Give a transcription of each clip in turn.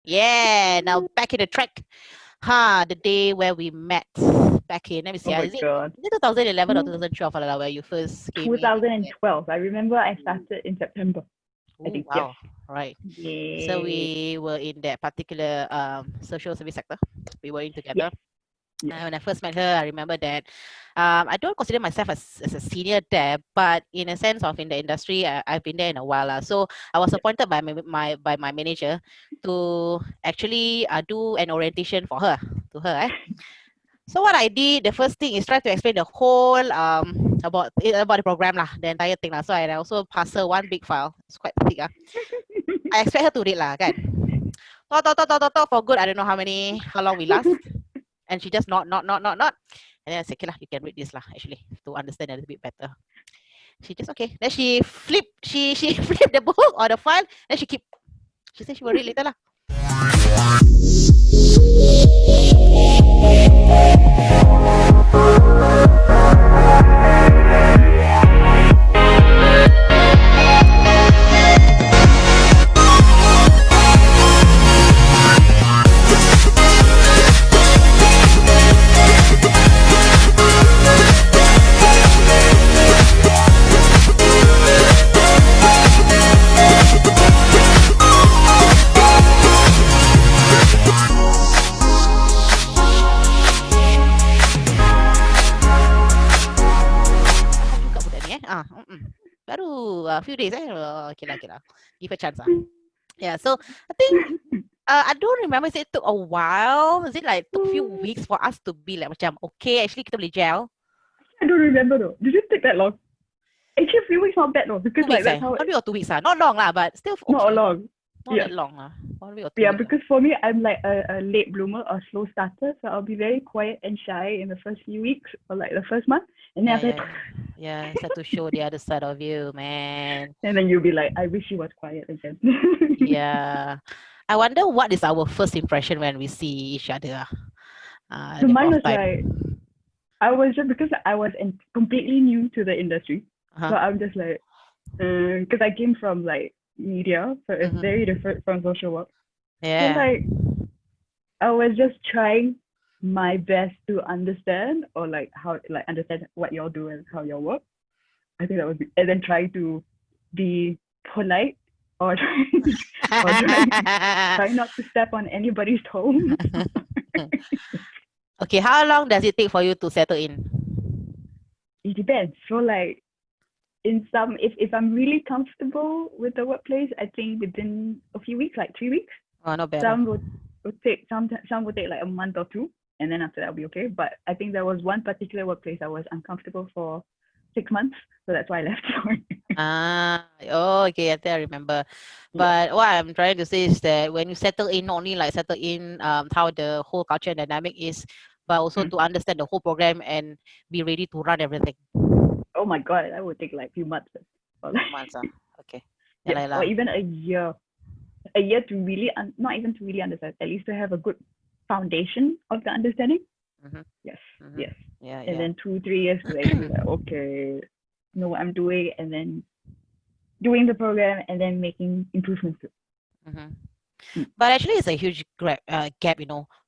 Yeah, now back in the track. The day where we met back in, let me see, Oh my is it god. 2011 or Two, 2012 where you first came in? 2012. I remember I started in September. I Oh, think, yes. wow. Right. So Yay. we were in that particular social service sector. We were in Yes, together. yes. When I first met her, I remember that I don't consider myself as a senior there, but in a sense of in the industry, I've been there in a while. So I was Yes. appointed by my manager to actually do an orientation for her to her. So what I did, the first thing is try to explain the whole about the program lah, the entire thing lah. So I also pass her one big file. It's quite thick. I expect her to read lah, kan. Talk for good. I don't know how long we last, and she just not. And then I said, okay lah, you can read this lah, actually, to understand a little bit better. She just okay. Then she flipped the book or the file. Then she keep. She said she will read later lah. Faham juga budak ni. Baru a few days. Okay lah, okay lah. Give a chance lah. Yeah. So I think I don't remember. Is it took a while? Is it like took few weeks for us to be like macam okay? Actually kita boleh gel. I don't remember though. Did it take that long? Actually, a few weeks not bad though, because 2 weeks that's how 1 week or 2 weeks Not long lah, but still not okay. long. Not Yes. that long lah. 1 week or 2 Yeah, weeks. because for me, I'm like a late bloomer, a slow starter, so I'll be very quiet and shy in the first few weeks or like the first month, and then Yeah, after yeah, that, yeah. Start to show the other side of you, man. and then you'll be like, I wish you was quiet again. Yeah. I wonder what is our first impression when we see each other. At So that mine point of was time. like, I was just because I was completely new to the industry, so Uh-huh. I'm just like, because I came from like media, so it's very Mm-hmm. different from social work. So Yeah. like, I was just trying my best to understand or like how like understand what y'all do and how y'all work. I think that was, and then trying to be polite or or try not to step on anybody's toes. Okay, how long does it take for you to settle in? It depends. So like in some, if I'm really comfortable with the workplace, I think within a few weeks, like 3 weeks. Oh, not bad. Some would take some would take like a month or two, and then after that will be okay. But I think there was one particular workplace I was uncomfortable for 6 months, so that's why I left. Oh, okay, I think I remember. Yes. But what I'm trying to say is that when you settle in, not only like settle in how the whole culture and dynamic is, but also Mm. to understand the whole program and be ready to run everything. Oh my god, that would take like a few months, or like, Few months, okay. Yeah, yes, like or lah. even a year to really not even to really understand, at least to have a good foundation of the understanding. Mm-hmm, Yes, mm-hmm. yes, Yeah, and yeah. then 2 3 years to actually like okay, know what I'm doing, and then doing the program and then making improvements. Mm-hmm. Mm. But actually, it's a huge gap,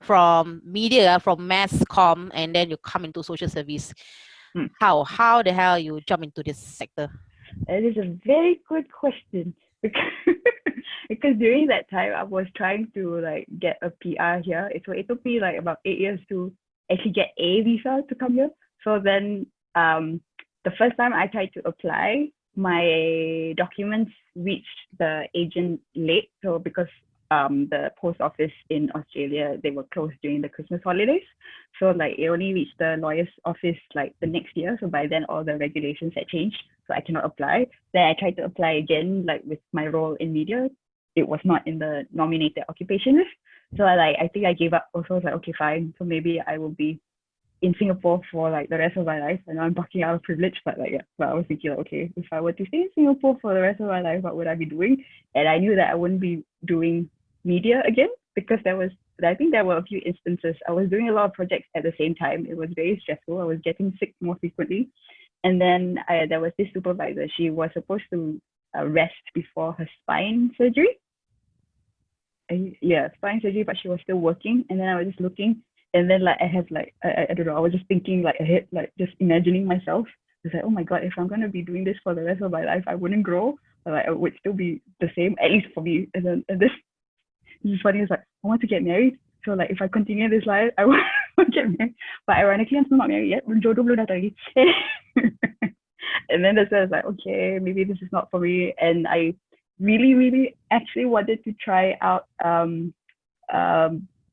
from media, from mass com, and then you come into social service. Mm. How the hell you jump into this sector? That is a very good question, because because during that time I was trying to like get a PR here. So it took me like about 8 years to actually get a visa to come here. So then the first time I tried to apply, my documents reached the agent late. So because the post office in Australia, they were closed during the Christmas holidays. So like it only reached the lawyer's office like the next year. So by then all the regulations had changed. So I cannot apply. Then I tried to apply again, like with my role in media. It was not in the nominated occupation list. So I think I gave up. Also, I was like, okay, fine. So maybe I will be in Singapore for like the rest of my life. I know I'm bucking out of privilege, but like yeah, but I was thinking like, okay, if I were to stay in Singapore for the rest of my life, what would I be doing? And I knew that I wouldn't be doing media again, because I think there were a few instances. I was doing a lot of projects at the same time. It was very stressful. I was getting sick more frequently. And then there was this supervisor. She was supposed to rest before her spine surgery. spine surgery, but she was still working. And then I was just looking, and then like I have like I don't know, I was just thinking like ahead, like just imagining myself. It's like, oh my god, if I'm gonna be doing this for the rest of my life, I wouldn't grow. But like I would still be the same, at least for me. And this is funny. It's like I want to get married. So like if I continue this life, I want to get married. But ironically, I'm still not married yet. Jodoh belum datang lagi. And then that's why I was like, okay, maybe this is not for me. And I really, really actually wanted to try out um,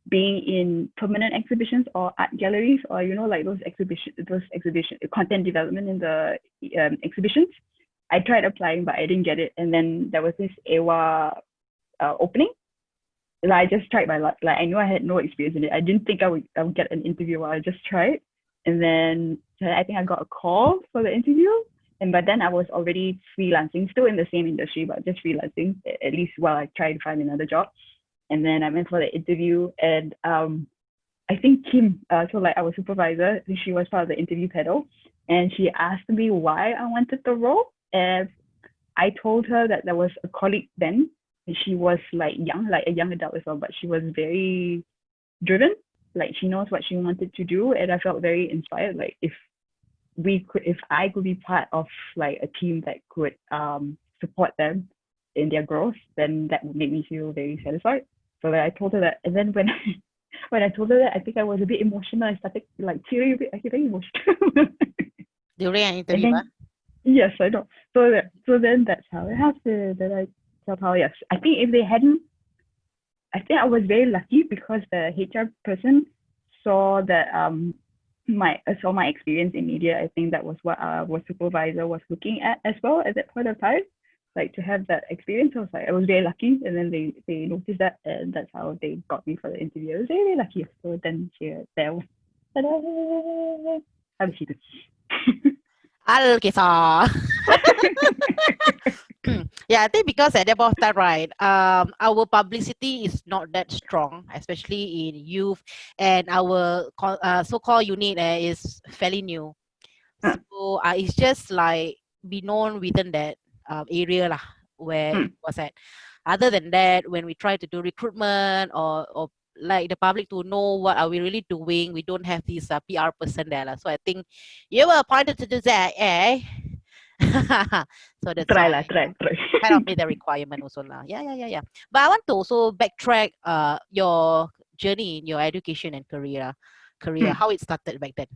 being in permanent exhibitions or art galleries, or like those exhibition content development in the exhibitions. I tried applying, but I didn't get it. And then there was this AWA opening. Like, I just tried my luck. Like I knew I had no experience in it. I didn't think I would get an interview. I just tried, and then I think I got a call for the interview. And by then I was already freelancing, still in the same industry, but just freelancing at least while I tried to find another job. And then I went for the interview, and I think Kim, so like our supervisor, she was part of the interview panel, and she asked me why I wanted the role. And I told her that there was a colleague then, and she was like young, like a young adult as well, but she was very driven. Like she knows what she wanted to do, and I felt very inspired. Like if I could be part of like a team that could support them in their growth, then that would make me feel very satisfied. So like, I told her that, and then when when I told her that, I think I was a bit emotional. I started like tearing a bit. I get very emotional. During an And interview, then yes, I know. So then that's how it happened. Then I somehow, yes. I think if they hadn't, I think I was very lucky because the HR person saw that saw my experience in media. I think that was what our supervisor was looking at as well at that point of time. Like to have that experience, I was very lucky, and then they noticed that, and that's how they got me for the interview. I was very, very lucky. So then there was, ta-da! How did she do? Alkisah. Yeah, I think because at that point of time, right, our publicity is not that strong, especially in youth, and our so-called unit is fairly new. So it's just like be known within that area lah, where it was at. Other than that, when we try to do recruitment or like the public to know what are we really doing, we don't have this PR person there lah. So I think you were appointed to do that, eh? So that's Try why lah, try. kind of meet the requirement also lah. Yeah. But I want to also backtrack your journey in your education and career, how it started back then.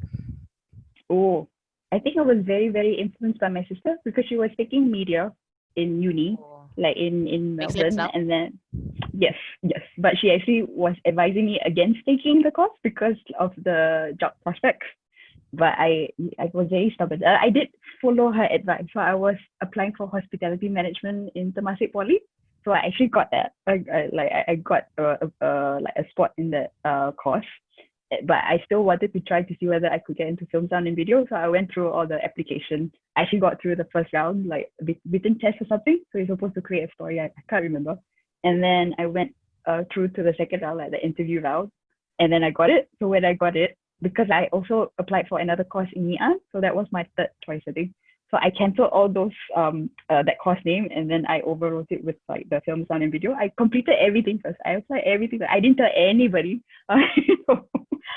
Oh, I think I was very, very influenced by my sister because she was taking media in uni, Oh, like in makes sense Melbourne. now. And then, yes, but she actually was advising me against taking the course because of the job prospects. But I was very stubborn. I did follow her advice. So I was applying for hospitality management in Temasek Poly. So I actually got that. I got like a spot in that course. But I still wanted to try to see whether I could get into film sound and video. So I went through all the applications. I actually got through the first round, like written test or something. So you're supposed to create a story. I can't remember. And then I went through to the second round, like the interview round. And then I got it. So when I got it, because I also applied for another course in Ngee so that was my third choice, I think. So I canceled all those that course name, and then I overwrote it with like the film sound and video. I completed everything first. I applied everything. I didn't tell anybody. I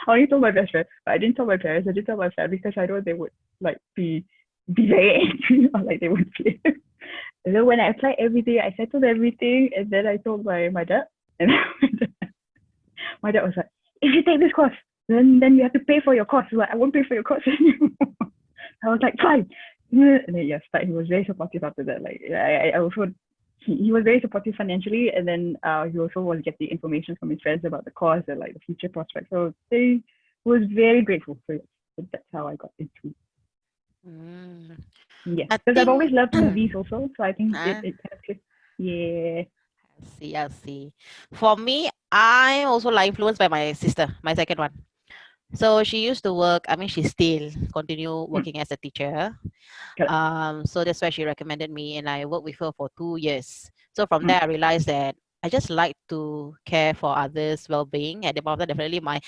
only told my best friend, but I didn't tell my parents. I didn't tell my family because I know they would like be very angry or like they would be. And then when I applied everything, I settled everything, and then I told my dad, and my dad was like, "If you take this course, then you have to pay for your course." Like, I won't pay for your course anymore. I was like, fine. And then yes, but he was very supportive after that. Like I also he was very supportive financially, and then he also was getting information from his friends about the course and like the future prospects. So they was very grateful. So, yes, so that's how I got into. Mm, Yeah, I because I've think always loved movies also. So I think it ah, kind of clicked. Yeah. I see. For me, I'm also like influenced by my sister, my second one. So she used to work. I mean, she still continue Mm, working as a teacher. correct. So that's why she recommended me, and I worked with her for 2 years. So from Mm, there, I realized that I just like to care for others' well-being. At the moment, definitely my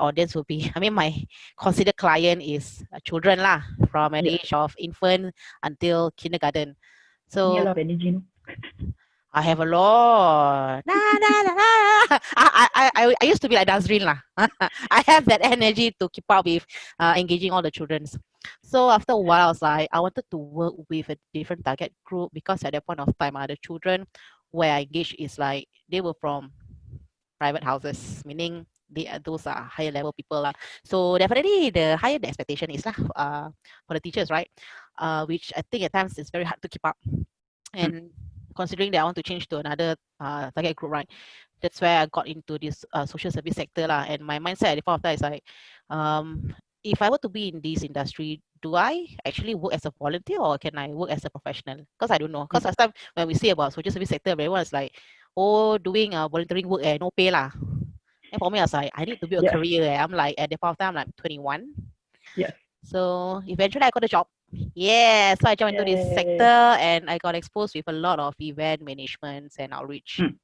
audience will be. I mean, my considered client is children lah, from an yes. age of infant until kindergarten. Need a So lot of energy, no? I have a lot. Na, na, na, na. I used to be like Nazreen lah. I have that energy to keep up with engaging all the children. So after a while, I was like, I wanted to work with a different target group because at that point of time, the children where I engaged is like they were from private houses, meaning those are higher level people lah. So definitely the higher the expectation is lah for the teachers, right? Which I think at times is very hard to keep up. Hmm. And considering that I want to change to another target group, right? That's where I got into this social service sector lah. And my mindset at the point of time is like, um, if I were to be in this industry, do I actually work as a volunteer or can I work as a professional? Because I don't know. Hmm. Because last time when we say about social service sector, everyone is like, oh, doing volunteering work no pay lah. And for me, I was like, I need to build a Yes. career. I'm like, at the point of time, I'm like 21. Yes. So eventually I got a job. Yeah, so I joined into this sector Yay. and I got exposed with a lot of event management and outreach. Hmm.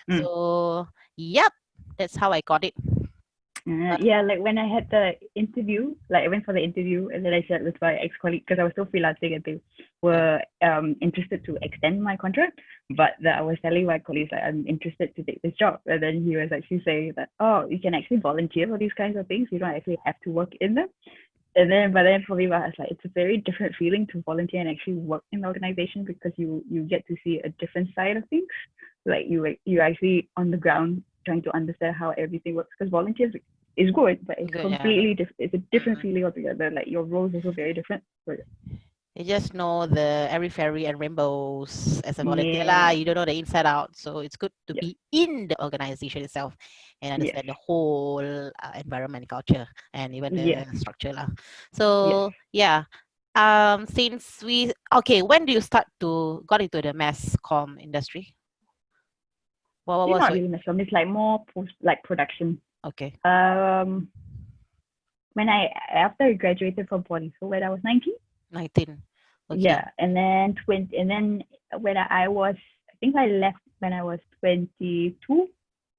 Hmm. So, yep, that's how I got it. Yeah, like when I had the interview, like I went for the interview and then I said with my ex-colleague because I was still freelancing and they were interested to extend my contract, but that I was telling my colleagues like I'm interested to take this job, and then he was actually saying that oh you can actually volunteer for these kinds of things, you don't actually have to work in them. And then but then for me I was like it's a very different feeling to volunteer and actually work in the organization because you get to see a different side of things, like you actually on the ground trying to understand how everything works because volunteers is good but it's Good, yeah. completely different, it's a different Mm. feeling altogether, like your role is also very different. So, You just know the every fairy and rainbows as a volunteer lah. yeah. You don't know the inside out, so it's good to Yes. be in the organization itself and Yes. understand the whole environment, culture, and even the Yes. structure lah. Yes. So yeah, since we okay, when do you start to got into the mass comm industry? What It's was not your really much it's like more post like production. okay um when I after I graduated from poly, so when I was 19. 19? Okay. Yeah, and then 20, and then when I was, I think I left when I was 22.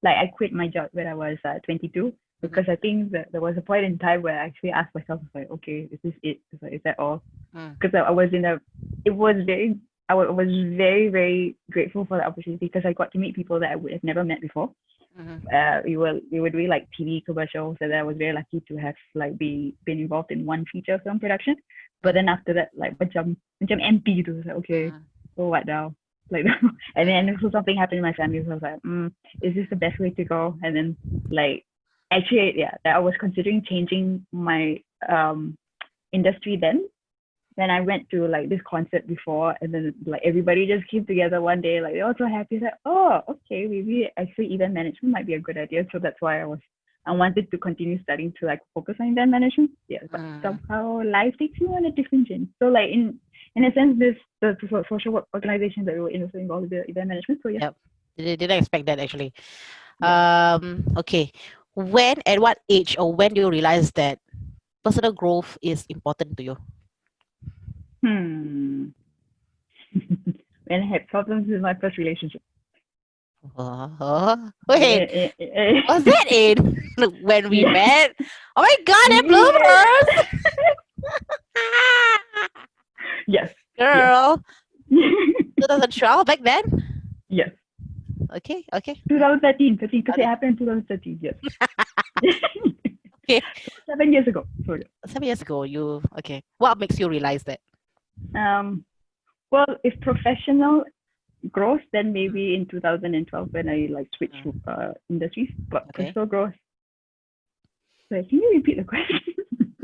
Like I quit my job when I was 22 because Mm-hmm. I think that there was a point in time where I actually asked myself, like, okay, is this it? Is that all? Mm. Because I was in a, it was very, was very, very grateful for the opportunity because I got to meet people that I would have never met before. Mm-hmm. We were doing like TV commercials, and I was very lucky to have like been involved in one feature film production. But then after that, like macam MP tu, like okay, Mm-hmm. so what now? Like, and then also something happened in my family, so I was like, is this the best way to go? And then like actually, yeah, I was considering changing my industry then I went to like this concert before, and then like everybody just came together one day, like they're all so happy. Like, oh, okay, maybe actually event management might be a good idea. So that's why I wanted to continue studying to like focus on event management. Yeah, but Mm. somehow life takes you on a different journey. So like in a sense, this the social work organization that we were in also involved with the event management. So yeah, Yep. Didn't expect that actually. yeah. Okay. When at what age or when do you realize that personal growth is important to you? Hmm. When I had problems with my first relationship. Wait, was that in when we Yeah. met? Oh my god, they're Yeah. bloomers! Yes. Yes. Girl, 2012 back then? Yes. Okay, okay. 2013, because it Okay. happened in 2013. Yes. Okay. So 7 years ago. So yeah. 7 years ago, you okay. What makes you realize that? Um. Well, if professional growth, then maybe in 2012 when I like switched Mm, industries. But okay. personal growth. So can you repeat the question?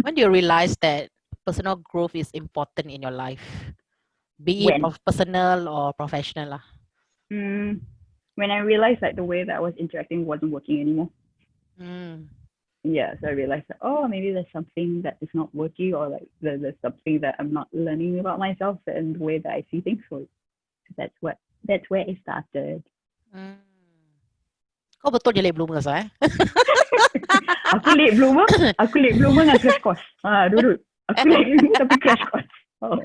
When do you realize that personal growth is important in your life? Be it When? personal or professional lah. Mm, when I realized that the way that I was interacting wasn't working anymore. Mm. Yeah, so I realized that oh maybe there's something that is not working, or like there's something that I'm not learning about myself and the way that I see things. So that's where it started. Mm. Kau betul je late bloomers eh? Aku late bloomer, dengan crash course. Dulu. Aku late bloomer tapi crash course. Oh.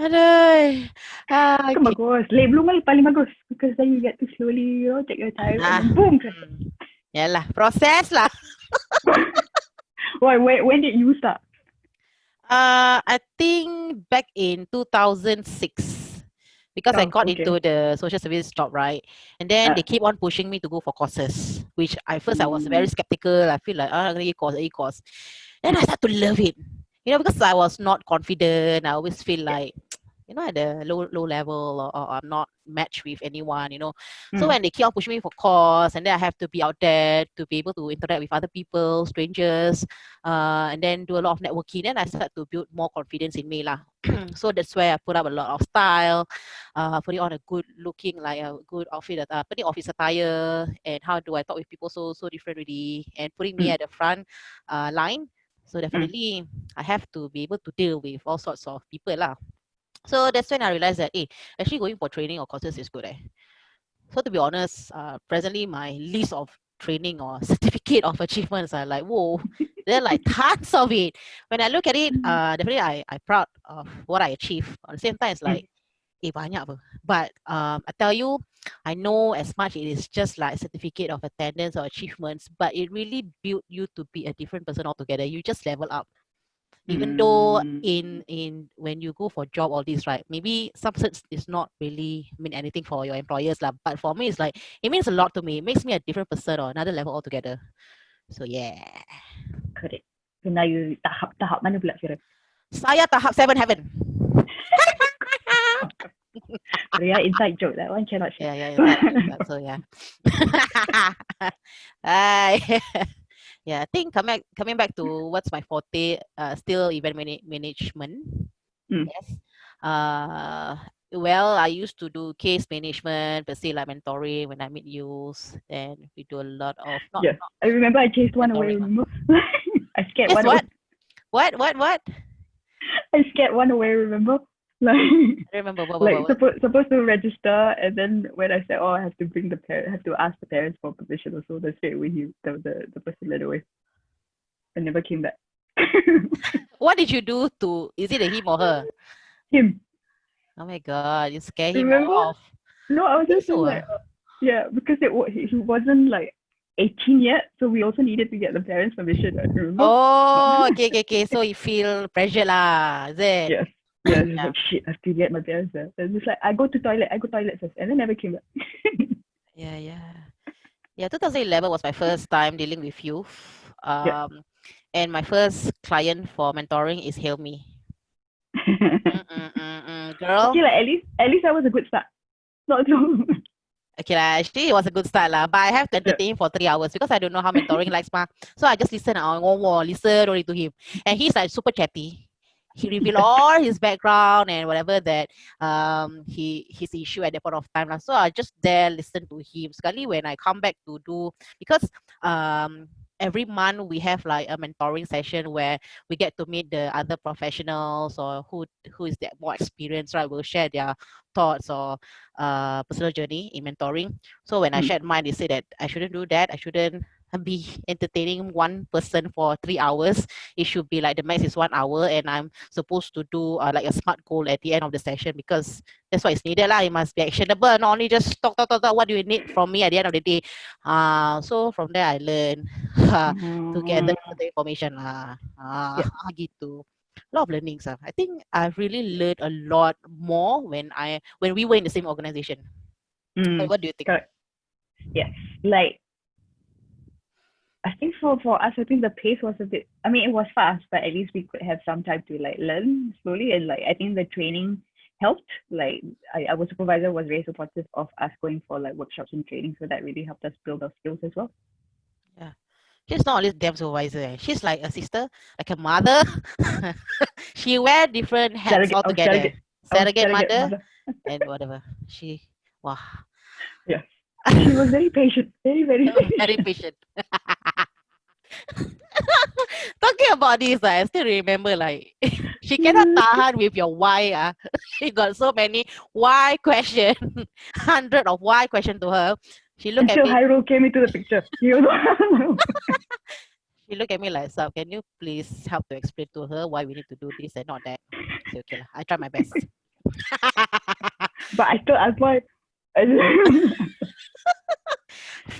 Aduh. Kan Okay. bagus. Late bloomer paling bagus because then you get to slowly, take your time and then boom, crash course. Yalah, proses lah. Why? When did you start? I think back in 2006. because I Oh, got okay. into the social service job, right? And then they keep on pushing me to go for courses, which at first I was very skeptical. I feel like, e-course. Then I start to love it. Because I was not confident. I always feel Yeah. like, at the low level, or I'm not matched with anyone. So Mm, when they keep on pushing me for course, and then I have to be out there to be able to interact with other people, strangers, and then do a lot of networking, then I start to build more confidence in me lah. So that's where I put up a lot of style, putting on a good looking, like a good outfit, putting office attire, and how do I talk with people so different really, and putting me mm, at the front line. So mm. definitely I have to be able to deal with all sorts of people lah. So that's when I realized that, actually going for training or courses is good. So to be honest, presently my list of training or certificate of achievements are like, whoa, there are like tons of it. When I look at it, Mm, definitely I proud of what I achieved. At the same time, it's mm, like, banyak apa. But I tell you, I know as much it is just like certificate of attendance or achievements, but it really built you to be a different person altogether. You just level up. Even though mm. in when you go for job, all this, right, maybe some certs is not really mean anything for your employers lah, but for me it's like it means a lot to me. It makes me a different person or another level altogether. So yeah, Correct. So now you tahap mana pula sekarang? saya tahap 7 heaven. Yeah, inside joke. That one cannot share. Yeah, inside joke, so yeah. Hi. Yeah, I think coming back to what's my forte, still event management. Mm. Yes. Uh, well, I used to do case management, but still like mentoring when I meet youth. Then we do a lot of Yes. I remember I chased one away, mentoring. remember? I scared Yes, one away. what? I scared one away, remember? Like, I remember like what? supposed to register, and then when I said, oh, I have to bring the parent, have to ask the parents for permission or so, then straight away the person led away and never came back. What did you do to? Is it a him or her? Him, Oh my god, you scare him remember? off. No, I I was think just so. like, yeah, because he wasn't like 18 yet, so we also needed to get the parents' permission, right? Remember? Oh, okay. So you feel pressure lah, is it? Yes. Yeah, just Yeah, like shit, I have to get my parents there. And it's like I go toilet first, and then never came back. yeah. Yeah, 2011 was my first time dealing with youth. Yeah. And my first client for mentoring is Hail Me. Girl. Okay, like at least that was a good start. Not so. Okay lah, actually it was a good start lah. But I have to Yeah. entertain him for 3 hours because I don't know how mentoring likes ma. So I just listen listen only to him. And he's like super chatty. He revealed all his background and whatever that his issue at that point of time lah. So I just there listen to him. Sekali when I come back to do, because every month we have like a mentoring session where we get to meet the other professionals or who is that more experienced, right? Will share their thoughts or personal journey in mentoring. So when I Mm. shared mine, they said that I shouldn't do that. I shouldn't be entertaining one person for 3 hours. It should be like the max is 1 hour, and I'm supposed to do like a smart goal at the end of the session because that's what is needed lah. It must be actionable, not only just talk. What do you need from me at the end of the day? So from there I learned to gather the information lah. Yeah. Gitu. A lot of learnings. I think I've really learned a lot more when we were in the same organization. Mm. What do you think? Correct. Yes. Like I think for us, I think the pace was a bit. I mean, it was fast, but at least we could have some time to like learn slowly, and like I think the training helped. Like our supervisor was very supportive of us going for like workshops and training, so that really helped us build our skills as well. Yeah. She's not only damn supervisor. She's like a sister, like a mother. She wear different hats Surrogate, altogether. Surrogate surrogate mother mother. and whatever. She, wow, Yeah, she was very patient, very very patient. patient. Talking about this, I still remember like she cannot tahan with your why. She got so many why question, hundred of why question to her. She look at Until me. Hyrule came into the picture. You know? She look at me like, "Sab, can you please help to explain to her why we need to do this and not that?" I say, "Okay lah, I try my best." But I still asked why.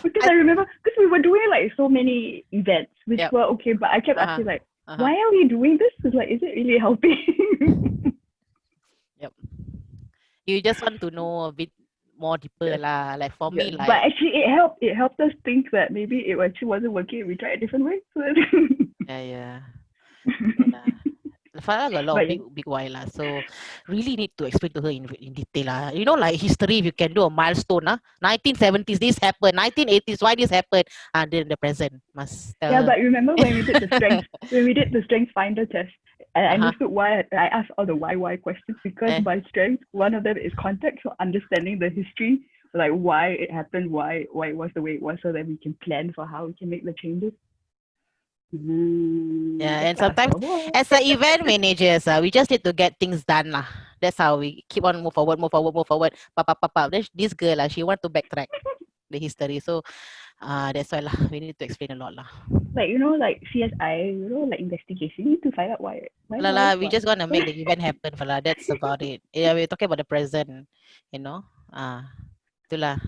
Because I remember, because we were doing like so many events, which Yep. were okay, but I kept Uh-huh. asking like, Uh-huh. why are we doing this? It's like, is it really helping? Yep. You just want to know a bit more deeper Yes. lah. Like for Yeah. me, But like actually, it helped us think that maybe it actually wasn't working. We tried a different way. So yeah. So lah. Farah got a lot of but big while lah. So really need to explain to her in detail lah. You know, like history, if you can do a milestone, 1970s this happened, 1980s why this happened, and then the present must tell yeah, her. but remember when we did the strength when we did the strength finder test, I Uh-huh. understood why I asked all the why questions because Eh, by strength, one of them is context, so understanding the history, like why it happened, why it was the way it was, so that we can plan for how we can make the changes. yeah, That's and what I asked sometimes for. What? as a event managers, we just need to get things done lah. That's how we keep on move forward, move forward, move forward. Pop, pop, pop, pop. This girl she want to backtrack the history. So that's why lah. We need to explain a lot lah. Like like CSI, like investigation. You need to find out La la, we why. just gonna make the event happen, fala. That's about it. Yeah, we're talking about the present, you know. Itulah.